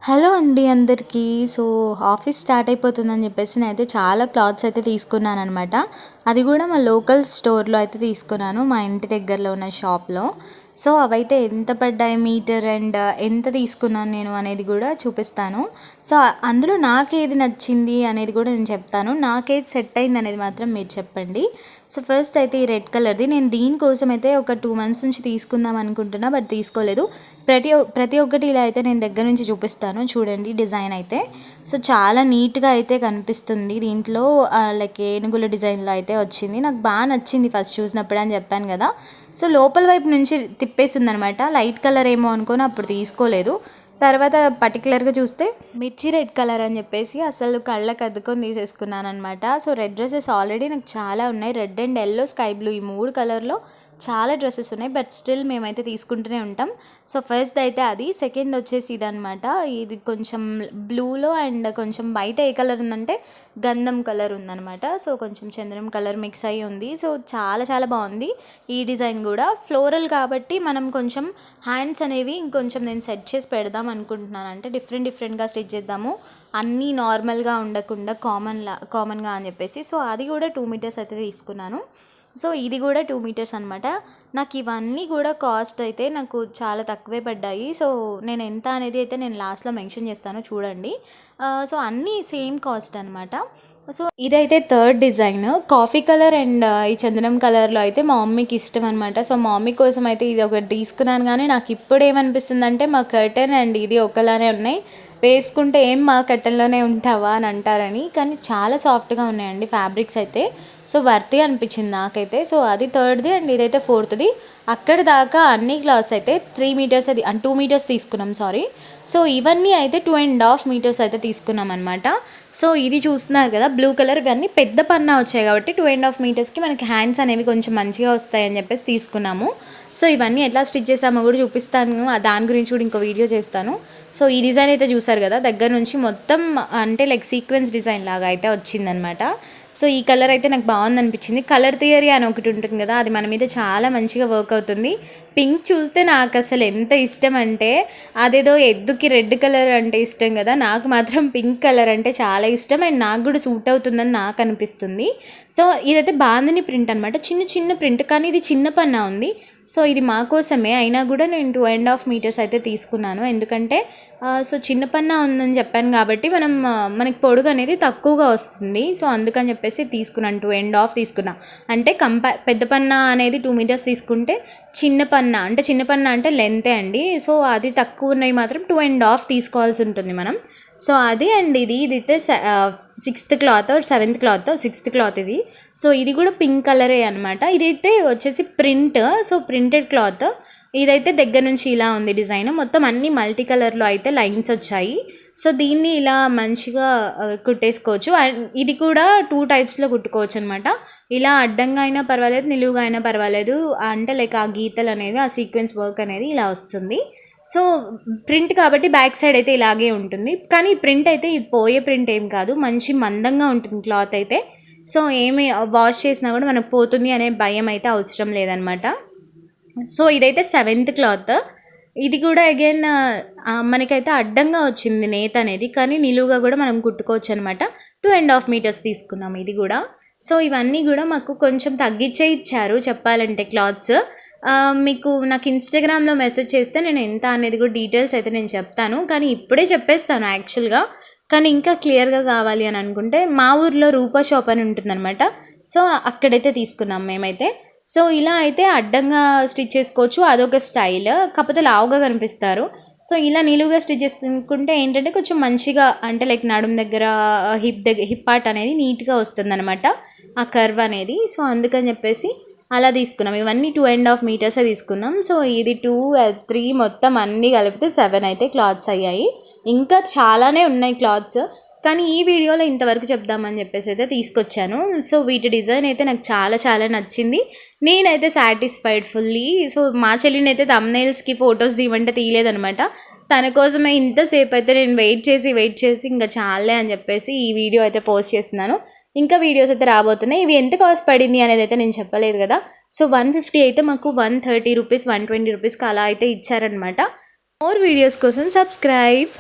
Hello అండి అందరికీ. So office start అయిపోతుందని చెప్పేసి నేనైతే చాలా క్లాత్స్ అయితే తీసుకున్నాను అనమాట. అది కూడా మా లోకల్ స్టోర్లో అయితే తీసుకున్నాను, మా ఇంటి దగ్గరలో ఉన్న షాప్లో. సో అవైతే ఎంత పడ్డాయి మీటర్ అండ్ ఎంత తీసుకున్నాను నేను అనేది కూడా చూపిస్తాను. సో అందులో నాకేది నచ్చింది అనేది కూడా నేను చెప్తాను. నాకేది సెట్ అయింది అనేది మాత్రం మీరు చెప్పండి. సో ఫస్ట్ అయితే ఈ రెడ్ కలర్ది నేను దీనికోసం అయితే ఒక 2 months నుంచి తీసుకుందాం అనుకుంటున్నా, బట్ తీసుకోలేదు. ప్రతి ఒక్కటి ఇలా అయితే నేను దగ్గర నుంచి చూపిస్తాను చూడండి. డిజైన్ అయితే సో చాలా నీట్గా అయితే కనిపిస్తుంది దీంట్లో. లైక్ ఏనుగుల డిజైన్లో అయితే వచ్చింది, నాకు బాగా నచ్చింది ఫస్ట్ చూసినప్పుడు అని చెప్పాను కదా. సో లోపల వైపు నుంచి తిప్పేస్తుంది అనమాట. లైట్ కలర్ ఏమో అనుకొని అప్పుడు తీసుకోలేదు. తర్వాత పర్టికులర్గా చూస్తే మిర్చి రెడ్ కలర్ అని చెప్పేసి అసలు కళ్ళకు అద్దుకొని తీసేసుకున్నాను అనమాట. సో రెడ్ డ్రెస్సెస్ ఆల్రెడీ నాకు చాలా ఉన్నాయి, red and yellow sky blue ఈ 3 కలర్లో చాలా డ్రెస్సెస్ ఉన్నాయి, బట్ స్టిల్ మేమైతే తీసుకుంటూనే ఉంటాం. సో ఫస్ట్ అయితే అది. సెకండ్ వచ్చేసి ఇదనమాట. ఇది కొంచెం బ్లూలో అండ్ కొంచెం బయట ఏ కలర్ ఉందంటే గంధం కలర్ ఉందనమాట. సో కొంచెం చంద్రం కలర్ మిక్స్ అయ్యి ఉంది. సో చాలా చాలా బాగుంది ఈ డిజైన్ కూడా. ఫ్లోరల్ కాబట్టి మనం కొంచెం హ్యాండ్స్ అనేవి ఇంకొంచెం నేను సెట్ చేసి పెడదాం అనుకుంటున్నాను. అంటే డిఫరెంట్గా స్టిచ్ చేద్దాము, అన్నీ నార్మల్గా ఉండకుండా కామన్గా అని చెప్పేసి. సో అది కూడా 2 meters అయితే తీసుకున్నాను. సో ఇది కూడా 2 meters అనమాట. నాకు ఇవన్నీ కూడా కాస్ట్ అయితే నాకు చాలా తక్కువే పడ్డాయి. సో నేను ఎంత అనేది అయితే నేను లాస్ట్లో మెన్షన్ చేస్తాను చూడండి. సో అన్నీ సేమ్ కాస్ట్ అనమాట. సో ఇదైతే third design, coffee colour and ఈ చందనం కలర్లో అయితే మా మమ్మీకి ఇష్టం అనమాట. సో మా మమ్మీ కోసం అయితే ఇది ఒకటి తీసుకున్నాను. కానీ నాకు ఇప్పుడు ఏమనిపిస్తుంది అంటే మా కర్టెన్ అండ్ ఇది ఒకలానే ఉన్నాయి, వేసుకుంటే ఏం మా కర్టెన్లోనే ఉంటావా అని అంటారని. కానీ చాలా సాఫ్ట్గా ఉన్నాయండి ఫ్యాబ్రిక్స్ అయితే. సో వర్తీ అనిపించింది నాకైతే. సో అది థర్డ్ది అండ్ ఇదైతే ఫోర్త్ది. అక్కడ దాకా అన్ని క్లాత్స్ అయితే 3 meters అది 2 meters తీసుకున్నాం, సారీ. సో ఇవన్నీ అయితే 2.5 meters అయితే తీసుకున్నాం అనమాట. సో ఇది చూస్తున్నారు కదా బ్లూ కలర్, ఇవన్నీ పెద్ద పన్నా వచ్చాయి కాబట్టి 2.5 metersకి మనకి హ్యాండ్స్ అనేవి కొంచెం మంచిగా వస్తాయని చెప్పేసి తీసుకున్నాము. సో ఇవన్నీ ఎట్లా స్టిచ్ చేసామో కూడా చూపిస్తాను, దాని గురించి కూడా ఇంకో వీడియో చేస్తాను. సో ఈ డిజైన్ అయితే చూసారు కదా దగ్గర నుంచి మొత్తం అంటే లైక్ సీక్వెన్స్ డిజైన్ లాగా అయితే వచ్చిందనమాట. సో ఈ కలర్ అయితే నాకు బాగుంది అనిపించింది. కలర్ థియరీ అని ఒకటి ఉంటుంది కదా, అది మన మీద చాలా మంచిగా వర్క్ అవుతుంది. పింక్ చూస్తే నాకు అసలు ఎంత ఇష్టం అంటే, అదేదో ఎద్దుకి రెడ్ కలర్ అంటే ఇష్టం కదా, నాకు మాత్రం పింక్ కలర్ అంటే చాలా ఇష్టం అండ్ నాకు కూడా సూట్ అవుతుందని నాకు అనిపిస్తుంది. సో ఇదైతే బాందిని ప్రింట్ అనమాట, చిన్న ప్రింట్, కానీ ఇది చిన్న పన్నా ఉంది. సో ఇది మా కోసమే అయినా కూడా నేను 2.5 meters అయితే తీసుకున్నాను. ఎందుకంటే సో చిన్న పన్నా ఉందని చెప్పాను కాబట్టి మనకి పొడుగు అనేది తక్కువగా వస్తుంది. సో అందుకని చెప్పేసి తీసుకున్నాను, 2.5 తీసుకున్నా. అంటే పెద్ద పన్నా అనేది 2 meters తీసుకుంటే చిన్న పన్నా అంటే లెంతే అండి. సో అది తక్కువ ఉన్నాయి మాత్రం 2.5 తీసుకోవాల్సి ఉంటుంది మనం. సో అది అండ్ ఇదైతే 6th cloth 7th cloth 6th cloth ఇది. సో ఇది కూడా పింక్ కలరే అనమాట. ఇదైతే వచ్చేసి ప్రింట్, సో ప్రింటెడ్ క్లాత్. ఇదైతే దగ్గర నుంచి ఇలా ఉంది డిజైన్, మొత్తం అన్ని మల్టీ కలర్లో అయితే లైన్స్ వచ్చాయి. సో దీన్ని ఇలా మంచిగా కుట్టేసుకోవచ్చు. అండ్ ఇది కూడా 2 typesలో కుట్టుకోవచ్చు అనమాట. ఇలా అడ్డంగా అయినా పర్వాలేదు, నిలువుగా అయినా పర్వాలేదు. అంటే లైక్ ఆ గీతలు అనేవి, ఆ సీక్వెన్స్ వర్క్ అనేది ఇలా వస్తుంది. సో ప్రింట్ కాబట్టి బ్యాక్ సైడ్ అయితే ఇలాగే ఉంటుంది. కానీ ప్రింట్ అయితే పోయే ప్రింట్ ఏం కాదు, మంచి మందంగా ఉంటుంది క్లాత్ అయితే. సో ఏమి వాష్ చేసినా కూడా మనకు పోతుంది అనే భయం అయితే అవసరం లేదనమాట. సో ఇదైతే 7th cloth. ఇది కూడా అగైన్ మనకైతే అడ్డంగా వచ్చింది నేత అనేది, కానీ నిలువుగా కూడా మనం కుట్టుకోవచ్చు అనమాట. 2.5 meters తీసుకున్నాం ఇది కూడా. సో ఇవన్నీ కూడా మాకు కొంచెం తగ్గించే ఇచ్చారు చెప్పాలంటే క్లాత్స్. మీకు నాకు ఇన్స్టాగ్రామ్లో మెసేజ్ చేస్తే నేను ఎంత అనేది కూడా డీటెయిల్స్ అయితే నేను చెప్తాను, కానీ ఇప్పుడే చెప్పేస్తాను యాక్చువల్గా. కానీ ఇంకా క్లియర్గా కావాలి అని అనుకుంటే మా ఊర్లో రూపా షాప్ అని ఉంటుందన్నమాట. సో అక్కడైతే తీసుకున్నాం మేమైతే. సో ఇలా అయితే అడ్డంగా స్టిచ్ చేసుకోవచ్చు, అదొక స్టైల్, కాకపోతే లావుగా కనిపిస్తారు. సో ఇలా నిలువుగా స్టిచ్ చేసుకుంటే ఏంటంటే కొంచెం మంచిగా, అంటే లైక్ నడుము దగ్గర హిప్ పార్ట్ అనేది నీట్గా వస్తుంది అనమాట, ఆ కర్వ్ అనేది. సో అందుకని చెప్పేసి అలా తీసుకున్నాం. ఇవన్నీ 2.5 meters తీసుకున్నాం. సో ఇది 2, 3 మొత్తం అన్నీ కలిపితే 7 అయితే క్లాత్స్ అయ్యాయి. ఇంకా చాలానే ఉన్నాయి క్లాత్స్, కానీ ఈ వీడియోలో ఇంతవరకు చెప్దామని చెప్పేసి అయితే తీసుకొచ్చాను. సో వీటి డిజైన్ అయితే నాకు చాలా చాలా నచ్చింది, నేనైతే సాటిస్ఫైడ్ ఫుల్లీ. సో మా చెల్లిని అయితే థంబ్నెయిల్స్కి ఫొటోస్ ఇవ్వంటే తీయలేదనమాట. తన కోసమే ఇంతసేపు అయితే నేను వెయిట్ చేసి ఇంకా చాలే అని చెప్పేసి ఈ వీడియో అయితే పోస్ట్ చేస్తున్నాను. ఇంకా వీడియోస్ అయితే రాబోతున్నాయి. ఇవి ఎంత కాస్ట్ పడింది అనేది అయితే నేను చెప్పలేదు కదా. సో 150 అయితే మాకు 130 రూపీస్ 120 రూపీస్కి అలా అయితే ఇచ్చారనమాట. మోర్ వీడియోస్ కోసం సబ్స్క్రైబ్.